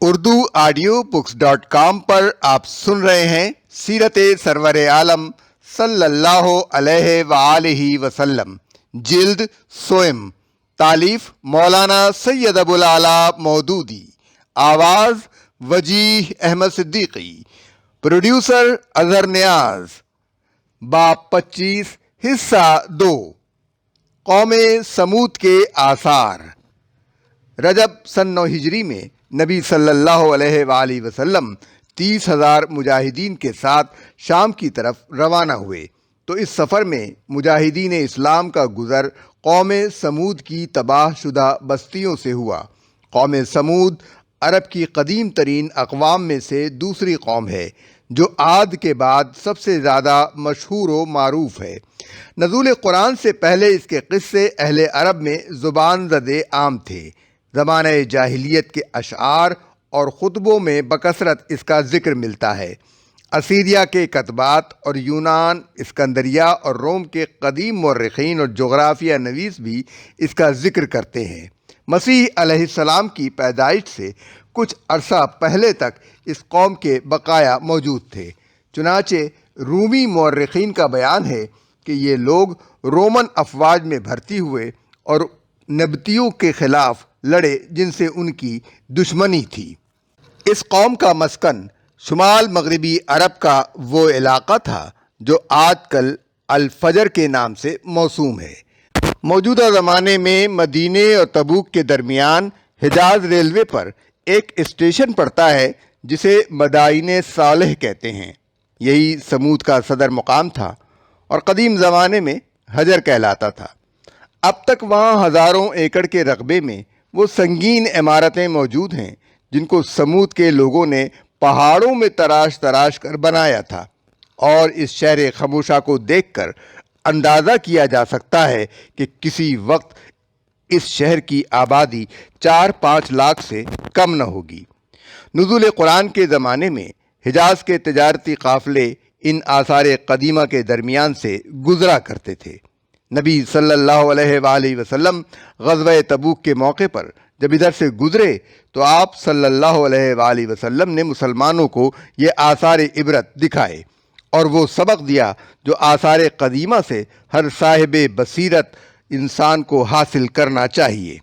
Urdu audio books .com پر آپ سن رہے ہیں سیرت سرور عالم صلی اللہ علیہ وآلہ وسلم، جلد سوئم، تالیف مولانا سید ابو العلا مودودی، آواز وجیح احمد صدیقی، پروڈیوسر اظہر نیاز، باب 25، حصہ 2، قوم سمود کے آثار۔ رجب سن 9 ہجری میں نبی صلی اللہ علیہ وآلہ وسلم 30,000 مجاہدین کے ساتھ شام کی طرف روانہ ہوئے تو اس سفر میں مجاہدین اسلام کا گزر قوم سمود کی تباہ شدہ بستیوں سے ہوا۔ قوم سمود عرب کی قدیم ترین اقوام میں سے دوسری قوم ہے جو عاد کے بعد سب سے زیادہ مشہور و معروف ہے۔ نزول قرآن سے پہلے اس کے قصے اہل عرب میں زبان زدِ عام تھے۔ زمانہ جاہلیت کے اشعار اور خطبوں میں بکثرت اس کا ذکر ملتا ہے۔ اسیریا کے کتبات اور یونان، اسکندریہ اور روم کے قدیم مورخین اور جغرافیہ نویس بھی اس کا ذکر کرتے ہیں۔ مسیح علیہ السلام کی پیدائش سے کچھ عرصہ پہلے تک اس قوم کے بقایا موجود تھے۔ چنانچہ رومی مورخین کا بیان ہے کہ یہ لوگ رومن افواج میں بھرتی ہوئے اور نبطیوں کے خلاف لڑے جن سے ان کی دشمنی تھی۔ اس قوم کا مسکن شمال مغربی عرب کا وہ علاقہ تھا جو آج کل الفجر کے نام سے موسوم ہے۔ موجودہ زمانے میں مدینے اور تبوک کے درمیان حجاز ریلوے پر ایک اسٹیشن پڑتا ہے جسے مدائن صالح کہتے ہیں۔ یہی سمود کا صدر مقام تھا اور قدیم زمانے میں حجر کہلاتا تھا۔ اب تک وہاں ہزاروں ایکڑ کے رقبے میں وہ سنگین عمارتیں موجود ہیں جن کو سمود کے لوگوں نے پہاڑوں میں تراش تراش کر بنایا تھا، اور اس شہر خموشہ کو دیکھ کر اندازہ کیا جا سکتا ہے کہ کسی وقت اس شہر کی آبادی 4-5 لاکھ سے کم نہ ہوگی۔ نزول قرآن کے زمانے میں حجاز کے تجارتی قافلے ان آثار قدیمہ کے درمیان سے گزرا کرتے تھے۔ نبی صلی اللہ علیہ وآلہ وسلم غزوہ تبوک کے موقع پر جب ادھر سے گزرے تو آپ صلی اللہ علیہ وآلہ وسلم نے مسلمانوں کو یہ آثار عبرت دکھائے اور وہ سبق دیا جو آثار قدیمہ سے ہر صاحب بصیرت انسان کو حاصل کرنا چاہیے۔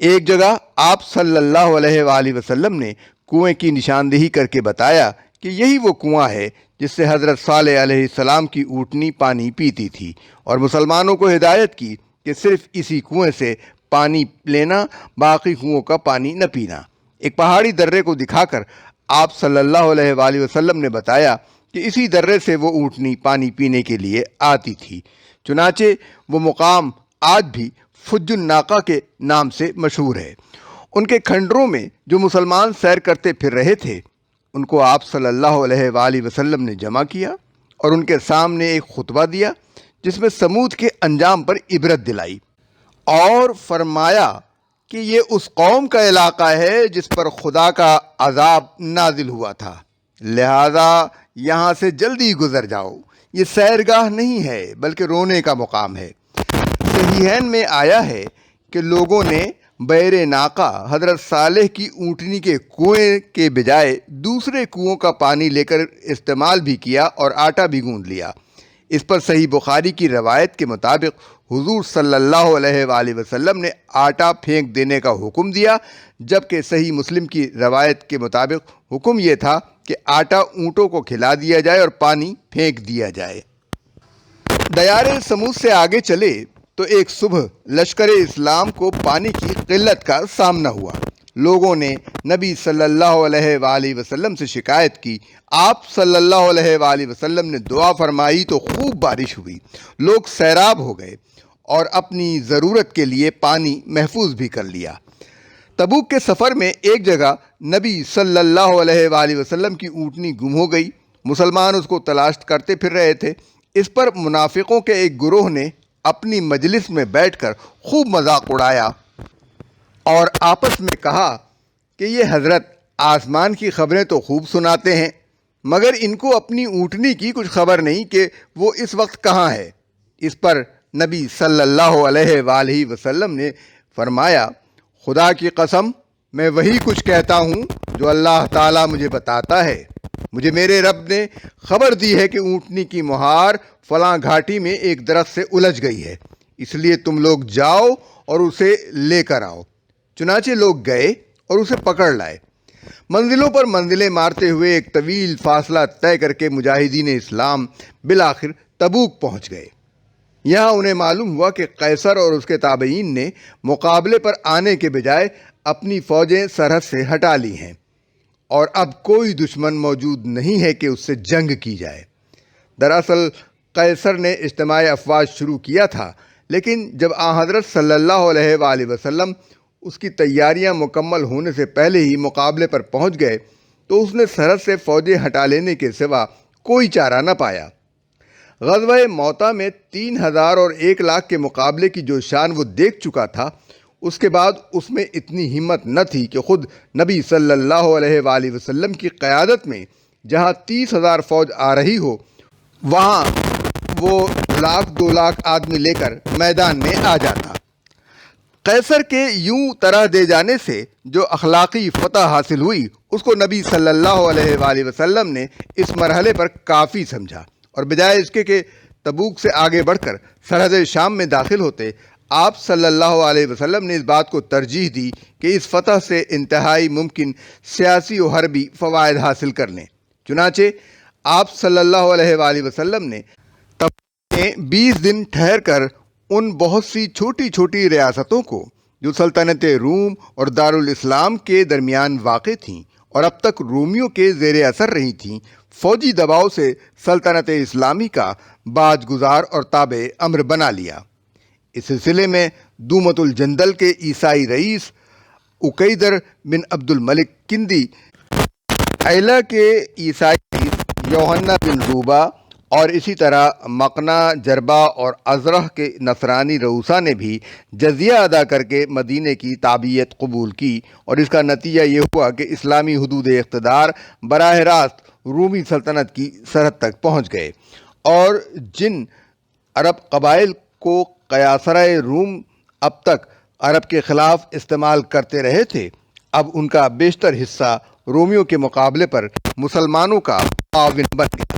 ایک جگہ آپ صلی اللہ علیہ وآلہ وسلم نے کنویں کی نشاندہی کر کے بتایا کہ یہی وہ کنواں ہے جس سے حضرت صالح علیہ السلام کی اونٹنی پانی پیتی تھی، اور مسلمانوں کو ہدایت کی کہ صرف اسی کنویں سے پانی لینا، باقی کنووں کا پانی نہ پینا۔ ایک پہاڑی درے کو دکھا کر آپ صلی اللہ علیہ وآلہ وسلم نے بتایا کہ اسی درے سے وہ اونٹنی پانی پینے کے لیے آتی تھی۔ چنانچہ وہ مقام آج بھی فج الناقہ کے نام سے مشہور ہے۔ ان کے کھنڈروں میں جو مسلمان سیر کرتے پھر رہے تھے ان کو آپ صلی اللہ علیہ وآلہ وسلم نے جمع کیا اور ان کے سامنے ایک خطبہ دیا جس میں سمود کے انجام پر عبرت دلائی، اور فرمایا کہ یہ اس قوم کا علاقہ ہے جس پر خدا کا عذاب نازل ہوا تھا، لہذا یہاں سے جلدی گزر جاؤ۔ یہ سیرگاہ نہیں ہے بلکہ رونے کا مقام ہے۔ صحیحین میں آیا ہے کہ لوگوں نے بیر ناقہ حضرت صالح کی اونٹنی کے کنویں کے بجائے دوسرے کنووں کا پانی لے کر استعمال بھی کیا اور آٹا بھی گوندھ لیا۔ اس پر صحیح بخاری کی روایت کے مطابق حضور صلی اللہ علیہ وآلہ وسلم نے آٹا پھینک دینے کا حکم دیا، جبکہ صحیح مسلم کی روایت کے مطابق حکم یہ تھا کہ آٹا اونٹوں کو کھلا دیا جائے اور پانی پھینک دیا جائے۔ دیار سمود سے آگے چلے تو ایک صبح لشکر اسلام کو پانی کی قلت کا سامنا ہوا۔ لوگوں نے نبی صلی اللہ علیہ وآلہ وسلم سے شکایت کی۔ آپ صلی اللہ علیہ وآلہ وسلم نے دعا فرمائی تو خوب بارش ہوئی، لوگ سیراب ہو گئے اور اپنی ضرورت کے لیے پانی محفوظ بھی کر لیا۔ تبوک کے سفر میں ایک جگہ نبی صلی اللہ علیہ وآلہ وسلم کی اونٹنی گم ہو گئی۔ مسلمان اس کو تلاش کرتے پھر رہے تھے۔ اس پر منافقوں کے ایک گروہ نے اپنی مجلس میں بیٹھ کر خوب مذاق اڑایا اور آپس میں کہا کہ یہ حضرت آسمان کی خبریں تو خوب سناتے ہیں مگر ان کو اپنی اونٹنی کی کچھ خبر نہیں کہ وہ اس وقت کہاں ہے۔ اس پر نبی صلی اللہ علیہ وآلہ وسلم نے فرمایا، خدا کی قسم میں وہی کچھ کہتا ہوں جو اللہ تعالیٰ مجھے بتاتا ہے، مجھے میرے رب نے خبر دی ہے کہ اونٹنی کی مہار فلاں گھاٹی میں ایک درخت سے الجھ گئی ہے، اس لیے تم لوگ جاؤ اور اسے لے کر آؤ۔ چنانچہ لوگ گئے اور اسے پکڑ لائے۔ منزلوں پر منزلیں مارتے ہوئے ایک طویل فاصلہ طے کر کے مجاہدین اسلام بالآخر تبوک پہنچ گئے۔ یہاں انہیں معلوم ہوا کہ قیصر اور اس کے تابعین نے مقابلے پر آنے کے بجائے اپنی فوجیں سرحد سے ہٹا لی ہیں اور اب کوئی دشمن موجود نہیں ہے کہ اس سے جنگ کی جائے۔ دراصل قیصر نے اجتماع افواج شروع کیا تھا، لیکن جب حضرت صلی اللہ علیہ وآلہ وسلم اس کی تیاریاں مکمل ہونے سے پہلے ہی مقابلے پر پہنچ گئے تو اس نے سرحد سے فوجیں ہٹا لینے کے سوا کوئی چارہ نہ پایا۔ غزوہ موطا میں 3000 اور 1 لاکھ کے مقابلے کی جو شان وہ دیکھ چکا تھا، اس کے بعد اس میں اتنی ہمت نہ تھی کہ خود نبی صلی اللہ علیہ وآلہ وسلم کی قیادت میں جہاں 30,000 فوج آ رہی ہو، وہاں وہ 1,00,000-2 لاکھ آدمی لے کر میدان میں آ جاتا۔ قیصر کے یوں طرح دے جانے سے جو اخلاقی فتح حاصل ہوئی، اس کو نبی صلی اللہ علیہ وآلہ وسلم نے اس مرحلے پر کافی سمجھا، اور بجائے اس کے کہ تبوک سے آگے بڑھ کر سرحد شام میں داخل ہوتے، آپ صلی اللہ علیہ وسلم نے اس بات کو ترجیح دی کہ اس فتح سے انتہائی ممکن سیاسی و حربی فوائد حاصل کر لیں۔ چنانچہ آپ صلی اللہ علیہ وآلہ وسلم نے تبوک میں 20 دن ٹھہر کر ان بہت سی چھوٹی چھوٹی ریاستوں کو جو سلطنت روم اور دارالاسلام کے درمیان واقع تھیں اور اب تک رومیوں کے زیر اثر رہی تھیں، فوجی دباؤ سے سلطنت اسلامی کا باج گزار اور تابع امر بنا لیا۔ اس سلسلے میں دومت الجندل کے عیسائی رئیس عقیدر بن عبد الملک کندی، ایلا کے عیسائی رئیس یوحنا بن روبا، اور اسی طرح مقنا جربا اور ازرح کے نصرانی رؤسا نے بھی جزیہ ادا کر کے مدینے کی تابعیت قبول کی، اور اس کا نتیجہ یہ ہوا کہ اسلامی حدود اقتدار براہ راست رومی سلطنت کی سرحد تک پہنچ گئے، اور جن عرب قبائل کو قیاصرہ روم اب تک عرب کے خلاف استعمال کرتے رہے تھے، اب ان کا بیشتر حصہ رومیوں کے مقابلے پر مسلمانوں کا معاون بن گیا۔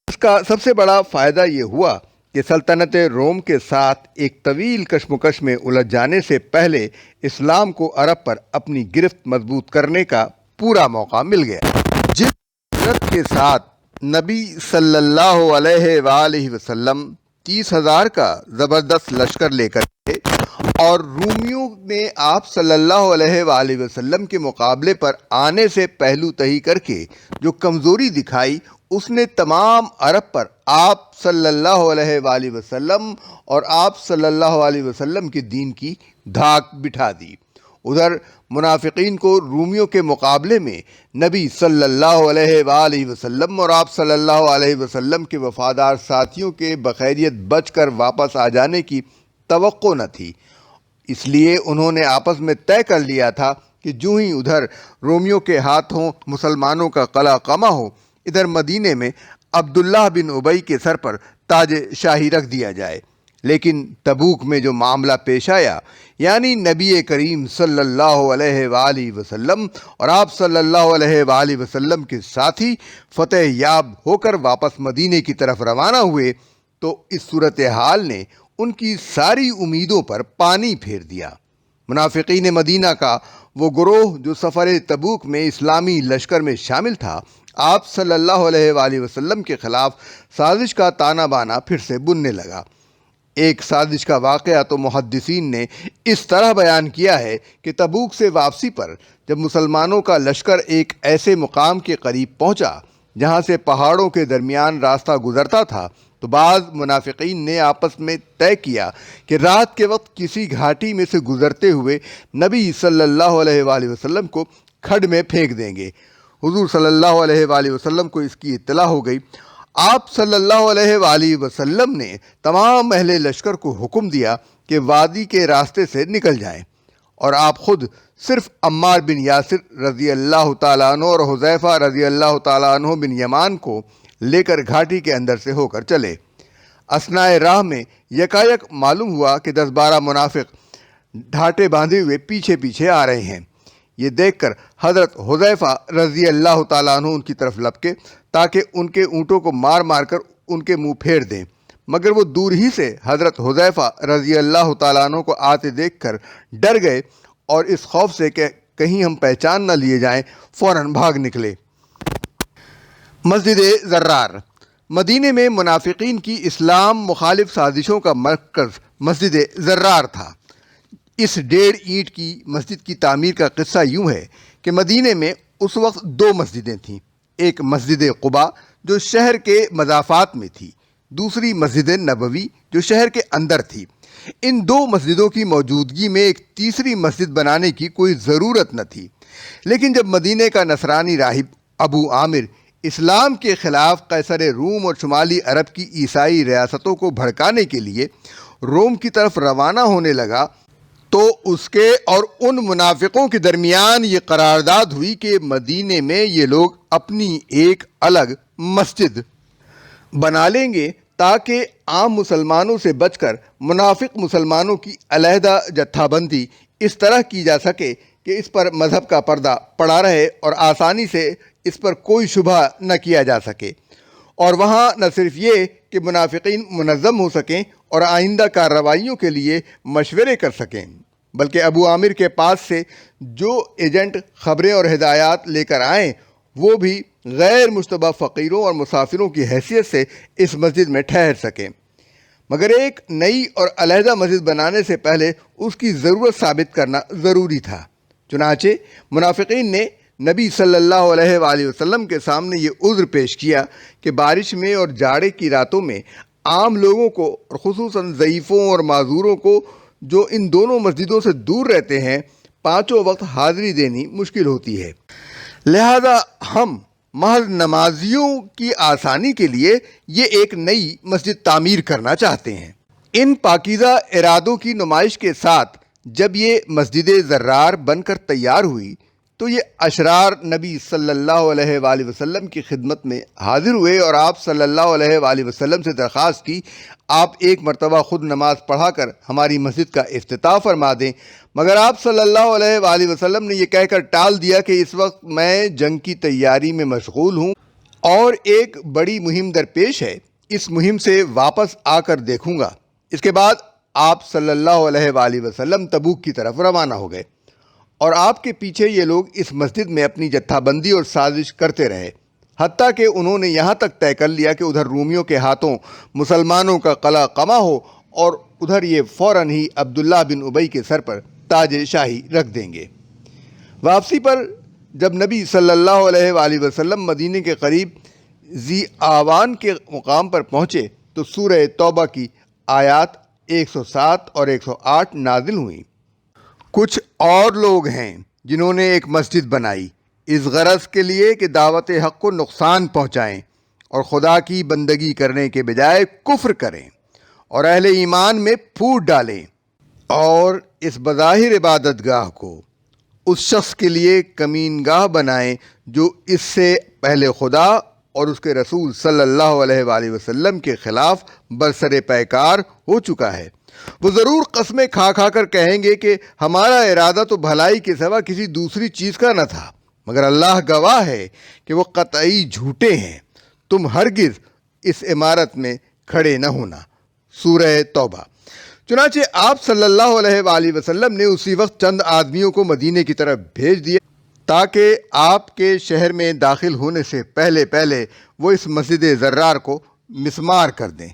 اس کا سب سے بڑا فائدہ یہ ہوا کہ سلطنت روم کے ساتھ ایک طویل کشمکش میں الجھ جانے سے پہلے اسلام کو عرب پر اپنی گرفت مضبوط کرنے کا پورا موقع مل گیا۔ جس قدرت کے ساتھ نبی صلی اللہ علیہ وآلہ وسلم 30,000 کا زبردست لشکر لے کر گئے اور رومیوں نے آپ صلی اللہ علیہ وآلہ وسلم کے مقابلے پر آنے سے پہلو تہی کر کے جو کمزوری دکھائی، اس نے تمام عرب پر آپ صلی اللہ علیہ وآلہ وسلم اور آپ صلی اللہ علیہ وسلم کے دین کی دھاک بٹھا دی۔ ادھر منافقین کو رومیوں کے مقابلے میں نبی صلی اللہ علیہ وآلہ وسلم اور آپ صلی اللہ علیہ وسلم کے وفادار ساتھیوں کے بخیریت بچ کر واپس آ جانے کی توقع نہ تھی، اس لیے انہوں نے آپس میں طے کر لیا تھا کہ جو ہی ادھر رومیوں کے ہاتھوں مسلمانوں کا قلع قمع ہو، ادھر مدینے میں عبداللہ بن ابی کے سر پر تاج شاہی رکھ دیا جائے۔ لیکن تبوک میں جو معاملہ پیش آیا، یعنی نبی کریم صلی اللہ علیہ وآلہ وسلم اور آپ صلی اللہ علیہ وآلہ وسلم کے ساتھی فتح یاب ہو کر واپس مدینے کی طرف روانہ ہوئے، تو اس صورتحال نے ان کی ساری امیدوں پر پانی پھیر دیا۔ منافقین مدینہ کا وہ گروہ جو سفر تبوک میں اسلامی لشکر میں شامل تھا، آپ صلی اللہ علیہ وآلہ وسلم کے خلاف سازش کا تانا بانا پھر سے بننے لگا۔ ایک سازش کا واقعہ تو محدثین نے اس طرح بیان کیا ہے کہ تبوک سے واپسی پر جب مسلمانوں کا لشکر ایک ایسے مقام کے قریب پہنچا جہاں سے پہاڑوں کے درمیان راستہ گزرتا تھا، تو بعض منافقین نے آپس میں طے کیا کہ رات کے وقت کسی گھاٹی میں سے گزرتے ہوئے نبی صلی اللہ علیہ وآلہ وسلم کو کھڈ میں پھینک دیں گے۔ حضور صلی اللہ علیہ وآلہ وسلم کو اس کی اطلاع ہو گئی۔ آپ صلی اللہ علیہ وآلہ وسلم نے تمام اہل لشکر کو حکم دیا کہ وادی کے راستے سے نکل جائیں، اور آپ خود صرف عمار بن یاسر رضی اللہ تعالیٰ عنہ اور حذیفہ رضی اللہ تعالیٰ عنہ بن یمان کو لے کر گھاٹی کے اندر سے ہو کر چلے۔ اثناء راہ میں یکایک معلوم ہوا کہ 10-12 منافق ڈھاٹے باندھے ہوئے پیچھے پیچھے آ رہے ہیں۔ یہ دیکھ کر حضرت حذیفہ رضی اللہ تعالیٰ عنہ ان کی طرف لپکے تاکہ ان کے اونٹوں کو مار مار کر ان کے منہ پھیر دیں، مگر وہ دور ہی سے حضرت حذیفہ رضی اللہ تعالیٰ عنہ کو آتے دیکھ کر ڈر گئے اور اس خوف سے کہ کہیں ہم پہچان نہ لیے جائیں فوراً بھاگ نکلے۔ مسجد زرار۔ مدینے میں منافقین کی اسلام مخالف سازشوں کا مرکز مسجد زرار تھا۔ اس 1.5 اینٹ کی مسجد کی تعمیر کا قصہ یوں ہے کہ مدینے میں اس وقت 2 مسجدیں تھیں، ایک مسجد قباء جو شہر کے مضافات میں تھی، دوسری مسجد نبوی جو شہر کے اندر تھی۔ ان 2 مسجدوں کی موجودگی میں ایک تیسری مسجد بنانے کی کوئی ضرورت نہ تھی، لیکن جب مدینے کا نصرانی راہب ابو عامر اسلام کے خلاف قیصر روم اور شمالی عرب کی عیسائی ریاستوں کو بھڑکانے کے لیے روم کی طرف روانہ ہونے لگا تو اس کے اور ان منافقوں کے درمیان یہ قرارداد ہوئی کہ مدینے میں یہ لوگ اپنی ایک الگ مسجد بنا لیں گے تاکہ عام مسلمانوں سے بچ کر منافق مسلمانوں کی علیحدہ جتھا بندی اس طرح کی جا سکے کہ اس پر مذہب کا پردہ پڑا رہے اور آسانی سے اس پر کوئی شبہ نہ کیا جا سکے، اور وہاں نہ صرف یہ کہ منافقین منظم ہو سکیں اور آئندہ کارروائیوں کے لیے مشورے کر سکیں، بلکہ ابو عامر کے پاس سے جو ایجنٹ خبریں اور ہدایات لے کر آئیں وہ بھی غیر مشتبہ فقیروں اور مسافروں کی حیثیت سے اس مسجد میں ٹھہر سکیں، مگر ایک نئی اور علیحدہ مسجد بنانے سے پہلے اس کی ضرورت ثابت کرنا ضروری تھا۔ چنانچہ منافقین نے نبی صلی اللہ علیہ وآلہ وسلم کے سامنے یہ عذر پیش کیا کہ بارش میں اور جاڑے کی راتوں میں عام لوگوں کو اور خصوصاً ضعیفوں اور معذوروں کو جو ان دونوں مسجدوں سے دور رہتے ہیں 5 وقت حاضری دینی مشکل ہوتی ہے، لہذا ہم محض نمازیوں کی آسانی کے لیے یہ ایک نئی مسجد تعمیر کرنا چاہتے ہیں۔ ان پاکیزہ ارادوں کی نمائش کے ساتھ جب یہ مسجد زرار بن کر تیار ہوئی تو یہ اشرار نبی صلی اللہ علیہ وآلہ وسلم کی خدمت میں حاضر ہوئے اور آپ صلی اللہ علیہ وآلہ وسلم سے درخواست کی آپ ایک مرتبہ خود نماز پڑھا کر ہماری مسجد کا افتتاح فرما دیں، مگر آپ صلی اللہ علیہ وآلہ وسلم نے یہ کہہ کر ٹال دیا کہ اس وقت میں جنگ کی تیاری میں مشغول ہوں اور ایک بڑی مہم درپیش ہے، اس مہم سے واپس آ کر دیکھوں گا۔ اس کے بعد آپ صلی اللہ علیہ وآلہ وسلم تبوک کی طرف روانہ ہو گئے اور آپ کے پیچھے یہ لوگ اس مسجد میں اپنی جتھا بندی اور سازش کرتے رہے، حتیٰ کہ انہوں نے یہاں تک طے کر لیا کہ ادھر رومیوں کے ہاتھوں مسلمانوں کا قلعہ قمع ہو اور ادھر یہ فوراً ہی عبداللہ بن ابی کے سر پر تاج شاہی رکھ دیں گے۔ واپسی پر جب نبی صلی اللہ علیہ وآلہ وسلم مدینے کے قریب ذی آوان کے مقام پر پہنچے تو سورہ توبہ کی آیات 107 اور 108 نازل ہوئیں۔ کچھ اور لوگ ہیں جنہوں نے ایک مسجد بنائی اس غرض کے لیے کہ دعوت حق کو نقصان پہنچائیں اور خدا کی بندگی کرنے کے بجائے کفر کریں اور اہل ایمان میں پھوٹ ڈالیں اور اس بظاہر عبادت گاہ کو اس شخص کے لیے کمین گاہ بنائیں جو اس سے پہلے خدا اور اس کے رسول صلی اللہ علیہ وآلہ وسلم کے خلاف برسر پیکار ہو چکا ہے۔ وہ ضرور قسمیں کھا کھا کر کہیں گے کہ ہمارا ارادہ تو بھلائی کے سوا کسی دوسری چیز کا نہ تھا، مگر اللہ گواہ ہے کہ وہ قطعی جھوٹے ہیں۔ تم ہرگز اس عمارت میں کھڑے نہ ہونا۔ سورہ توبہ۔ چنانچہ آپ صلی اللہ علیہ وآلہ وسلم نے اسی وقت چند آدمیوں کو مدینے کی طرف بھیج دیا تاکہ آپ کے شہر میں داخل ہونے سے پہلے وہ اس مسجد زرار کو مسمار کر دیں۔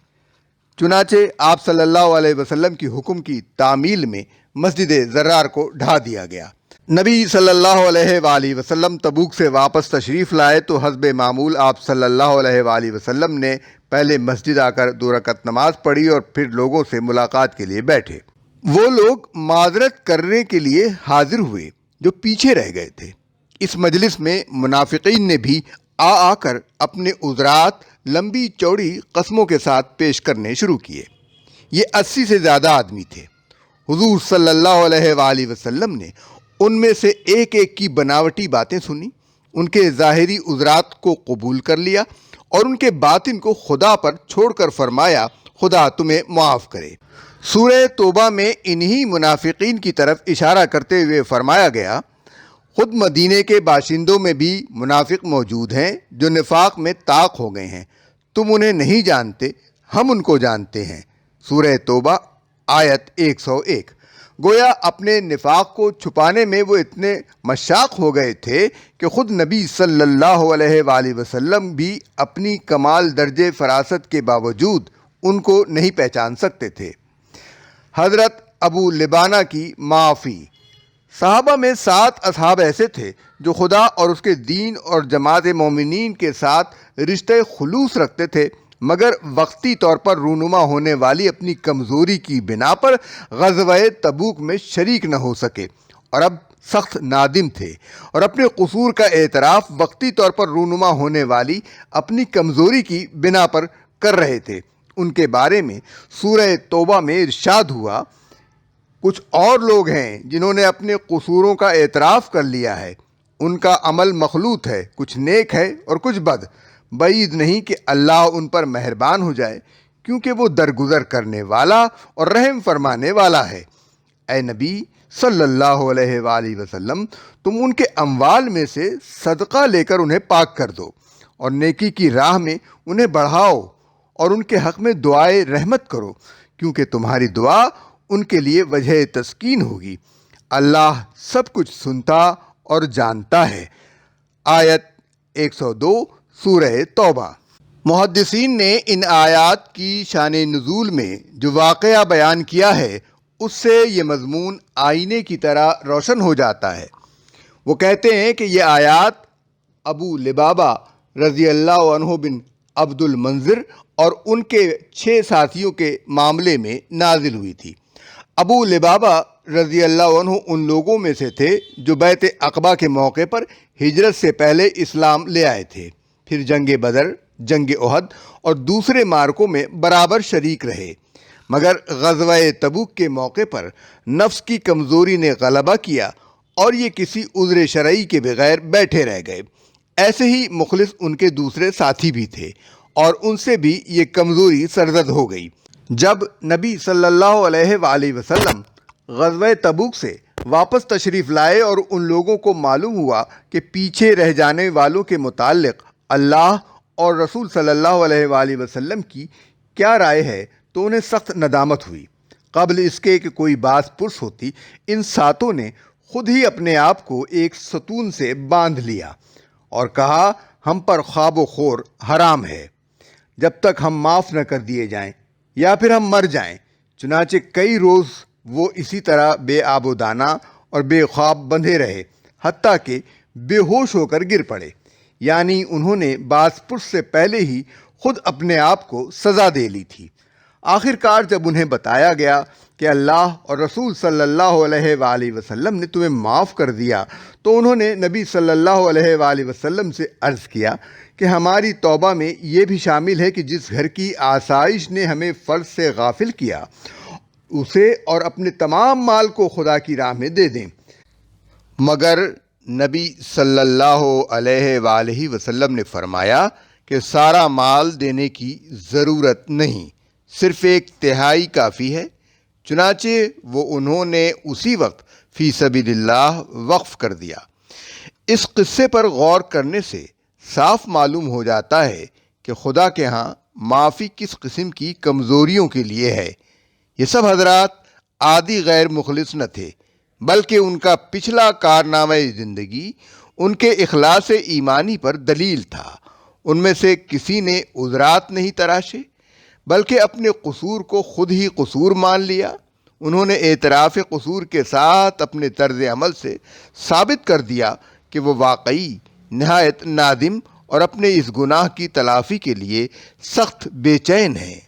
چنانچہ آپ صلی اللہ علیہ وسلم کی حکم کی تعمیل میں مسجد زرار کو ڈھا دیا گیا۔ نبی صلی اللہ علیہ وآلہ وسلم تبوک سے واپس تشریف لائے تو حسب معمول آپ صلی اللہ علیہ وآلہ وسلم نے پہلے مسجد آ کر 2 رکعت نماز پڑھی اور پھر لوگوں سے ملاقات کے لیے بیٹھے۔ وہ لوگ معذرت کرنے کے لیے حاضر ہوئے جو پیچھے رہ گئے تھے۔ اس مجلس میں منافقین نے بھی آ کر اپنے عذرات لمبی چوڑی قسموں کے ساتھ پیش کرنے شروع کیے۔ یہ 80 سے زیادہ آدمی تھے۔ حضور صلی اللہ علیہ وآلہ وسلم نے ان میں سے ایک ایک کی بناوٹی باتیں سنی، ان کے ظاہری عذرات کو قبول کر لیا اور ان کے باطن کو خدا پر چھوڑ کر فرمایا خدا تمہیں معاف کرے۔ سورہ توبہ میں انہی منافقین کی طرف اشارہ کرتے ہوئے فرمایا گیا خود مدینے کے باشندوں میں بھی منافق موجود ہیں جو نفاق میں طاق ہو گئے ہیں، تم انہیں نہیں جانتے، ہم ان کو جانتے ہیں۔ سورہ توبہ آیت 101۔ گویا اپنے نفاق کو چھپانے میں وہ اتنے مشاق ہو گئے تھے کہ خود نبی صلی اللہ علیہ وآلہ وسلم بھی اپنی کمال درجے فراست کے باوجود ان کو نہیں پہچان سکتے تھے۔ حضرت ابو لبانہ کی معافی۔ صحابہ میں 7 اصحاب ایسے تھے جو خدا اور اس کے دین اور جماعت مومنین کے ساتھ رشتہ خلوص رکھتے تھے، مگر وقتی طور پر رونما ہونے والی اپنی کمزوری کی بنا پر غزوہ تبوک میں شریک نہ ہو سکے اور اب سخت نادم تھے، اور اپنے قصور کا اعتراف وقتی طور پر رونما ہونے والی اپنی کمزوری کی بنا پر کر رہے تھے۔ ان کے بارے میں سورہ توبہ میں ارشاد ہوا، کچھ اور لوگ ہیں جنہوں نے اپنے قصوروں کا اعتراف کر لیا ہے، ان کا عمل مخلوط ہے، کچھ نیک ہے اور کچھ بد، بعید نہیں کہ اللہ ان پر مہربان ہو جائے، کیونکہ وہ درگزر کرنے والا اور رحم فرمانے والا ہے۔ اے نبی صلی اللہ علیہ وآلہ وسلم، تم ان کے اموال میں سے صدقہ لے کر انہیں پاک کر دو اور نیکی کی راہ میں انہیں بڑھاؤ اور ان کے حق میں دعائے رحمت کرو، کیونکہ تمہاری دعا ان کے لیے وجہ تسکین ہوگی۔ اللہ سب کچھ سنتا اور جانتا ہے۔ آیت 102 سورہ توبہ۔ محدثین نے ان آیات کی شان نزول میں جو واقعہ بیان کیا ہے اس سے یہ مضمون آئینے کی طرح روشن ہو جاتا ہے۔ وہ کہتے ہیں کہ یہ آیات ابو لبابہ رضی اللہ عنہ بن عبد المنذر اور ان کے 6 ساتھیوں کے معاملے میں نازل ہوئی تھی۔ ابو لبابہ رضی اللہ عنہ ان لوگوں میں سے تھے جو بیعت عقبہ کے موقع پر ہجرت سے پہلے اسلام لے آئے تھے، پھر جنگ بدر، جنگ احد اور دوسرے مارکوں میں برابر شریک رہے، مگر غزوہ تبوک کے موقع پر نفس کی کمزوری نے غلبہ کیا اور یہ کسی عذر شرعی کے بغیر بیٹھے رہ گئے۔ ایسے ہی مخلص ان کے دوسرے ساتھی بھی تھے اور ان سے بھی یہ کمزوری سرزد ہو گئی۔ جب نبی صلی اللہ علیہ وآلہ وسلم غزوہ تبوک سے واپس تشریف لائے اور ان لوگوں کو معلوم ہوا کہ پیچھے رہ جانے والوں کے متعلق اللہ اور رسول صلی اللہ علیہ وآلہ وسلم کی کیا رائے ہے تو انہیں سخت ندامت ہوئی۔ قبل اس کے کہ کوئی بات پرس ہوتی، ان ساتوں نے خود ہی اپنے آپ کو ایک ستون سے باندھ لیا اور کہا، ہم پر خواب و خور حرام ہے جب تک ہم معاف نہ کر دیے جائیں یا پھر ہم مر جائیں۔ چنانچہ کئی روز وہ اسی طرح بے آب و دانہ اور بے خواب بندھے رہے، حتیٰ کہ بے ہوش ہو کر گر پڑے، یعنی انہوں نے باز پرس سے پہلے ہی خود اپنے آپ کو سزا دے لی تھی۔ آخر کار جب انہیں بتایا گیا کہ اللہ اور رسول صلی اللہ علیہ وآلہ وسلم نے تمہیں معاف کر دیا، تو انہوں نے نبی صلی اللہ علیہ وآلہ وسلم سے عرض کیا کہ ہماری توبہ میں یہ بھی شامل ہے کہ جس گھر کی آسائش نے ہمیں فرض سے غافل کیا اسے اور اپنے تمام مال کو خدا کی راہ میں دے دیں۔ مگر نبی صلی اللہ علیہ وآلہ وسلم نے فرمایا کہ سارا مال دینے کی ضرورت نہیں، صرف 1/3 کافی ہے۔ چنانچہ وہ انہوں نے اسی وقت فی سبیل اللہ وقف کر دیا۔ اس قصے پر غور کرنے سے صاف معلوم ہو جاتا ہے کہ خدا کے ہاں معافی کس قسم کی کمزوریوں کے لیے ہے۔ یہ سب حضرات عادی غیر مخلص نہ تھے، بلکہ ان کا پچھلا کارنامہ زندگی ان کے اخلاص ایمانی پر دلیل تھا۔ ان میں سے کسی نے عذرات نہیں تراشے، بلکہ اپنے قصور کو خود ہی قصور مان لیا۔ انہوں نے اعتراف قصور کے ساتھ اپنے طرز عمل سے ثابت کر دیا کہ وہ واقعی نہایت نادم اور اپنے اس گناہ کی تلافی کے لیے سخت بے چین ہیں۔